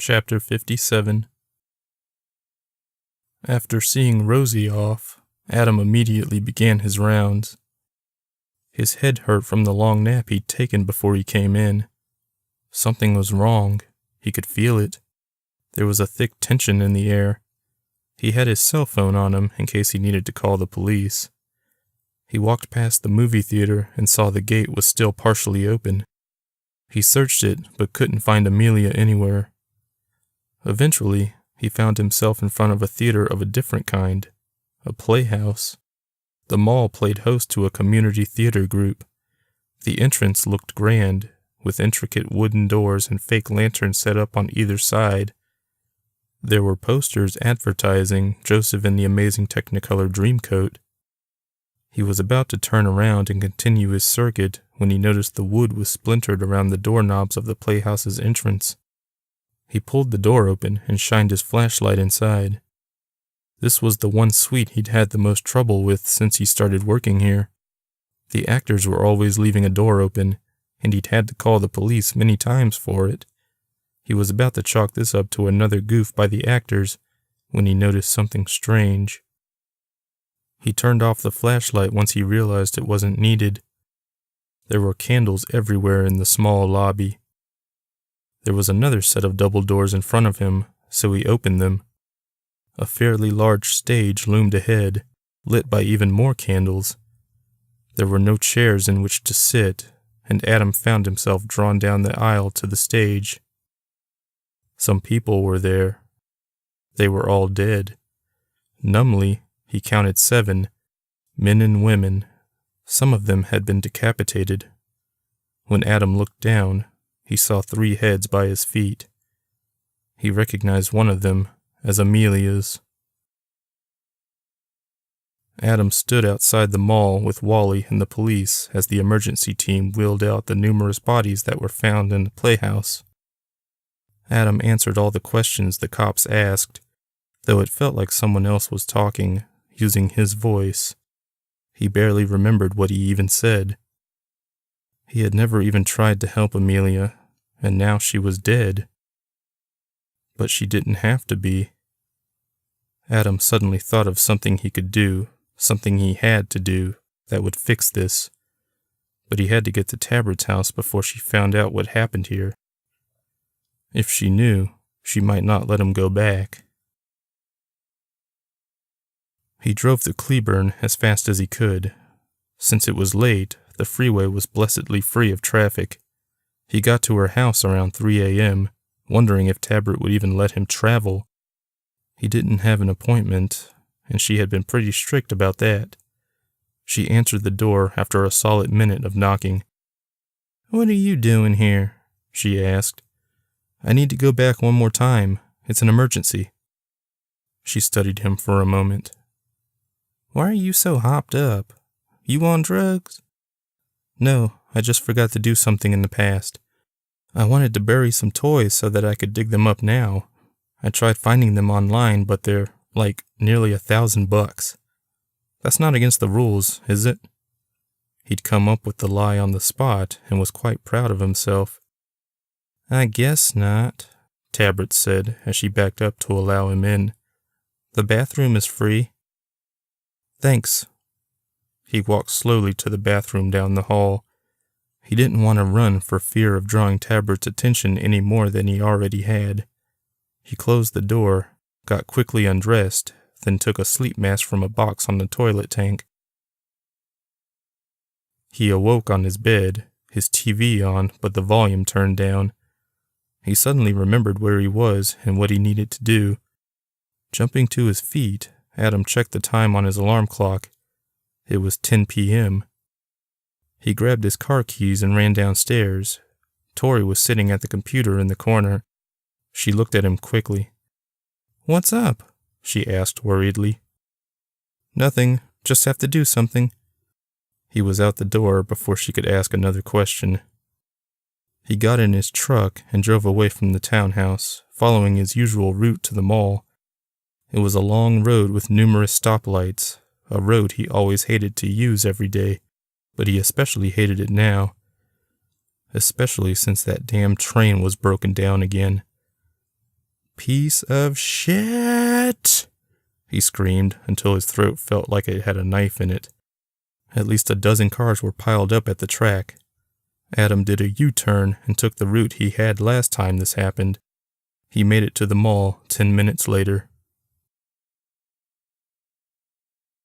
Chapter 57. After seeing Rosie off, Adam immediately began his rounds. His head hurt from the long nap he'd taken before he came in. Something was wrong. He could feel it. There was a thick tension in the air. He had his cell phone on him in case he needed to call the police. He walked past the movie theater and saw the gate was still partially open. He searched it, but couldn't find Amelia anywhere. Eventually, he found himself in front of a theater of a different kind, a playhouse. The mall played host to a community theater group. The entrance looked grand, with intricate wooden doors and fake lanterns set up on either side. There were posters advertising Joseph and the Amazing Technicolor Dreamcoat. He was about to turn around and continue his circuit when he noticed the wood was splintered around the doorknobs of the playhouse's entrance. He pulled the door open and shined his flashlight inside. This was the one suite he'd had the most trouble with since he started working here. The actors were always leaving a door open, and he'd had to call the police many times for it. He was about to chalk this up to another goof by the actors when he noticed something strange. He turned off the flashlight once he realized it wasn't needed. There were candles everywhere in the small lobby. There was another set of double doors in front of him, so he opened them. A fairly large stage loomed ahead, lit by even more candles. There were no chairs in which to sit, and Adam found himself drawn down the aisle to the stage. Some people were there. They were all dead. Numbly, he counted 7, men and women. Some of them had been decapitated. When Adam looked down, he saw 3 heads by his feet. He recognized one of them as Amelia's. Adam stood outside the mall with Wally and the police as the emergency team wheeled out the numerous bodies that were found in the playhouse. Adam answered all the questions the cops asked, though it felt like someone else was talking, using his voice. He barely remembered what he even said. He had never even tried to help Amelia, and now she was dead. But she didn't have to be. Adam suddenly thought of something he could do, something he had to do, that would fix this. But he had to get to Tabard's house before she found out what happened here. If she knew, she might not let him go back. He drove to Cleburne as fast as he could. Since it was late, the freeway was blessedly free of traffic. He got to her house around 3 a.m., wondering if Tabard would even let him travel. He didn't have an appointment, and she had been pretty strict about that. She answered the door after a solid minute of knocking. "What are you doing here?" she asked. "I need to go back one more time. It's an emergency." She studied him for a moment. "Why are you so hopped up? You on drugs?" "No, I just forgot to do something in the past. I wanted to bury some toys so that I could dig them up now. I tried finding them online, but they're, like, nearly $1,000. That's not against the rules, is it?" He'd come up with the lie on the spot and was quite proud of himself. "I guess not," Tabard said as she backed up to allow him in. "The bathroom is free." "Thanks." He walked slowly to the bathroom down the hall. He didn't want to run for fear of drawing Tabard's attention any more than he already had. He closed the door, got quickly undressed, then took a sleep mask from a box on the toilet tank. He awoke on his bed, his TV on, but the volume turned down. He suddenly remembered where he was and what he needed to do. Jumping to his feet, Adam checked the time on his alarm clock. It was 10 p.m. He grabbed his car keys and ran downstairs. Tori was sitting at the computer in the corner. She looked at him quickly. "What's up?" she asked worriedly. "Nothing, just have to do something." He was out the door before she could ask another question. He got in his truck and drove away from the townhouse, following his usual route to the mall. It was a long road with numerous stoplights, a road he always hated to use every day, but he especially hated it now. Especially since that damn train was broken down again. Piece of shit! He screamed until his throat felt like it had a knife in it. At least a dozen cars were piled up at the track. Adam did a U-turn and took the route he had last time this happened. He made it to the mall 10 minutes later.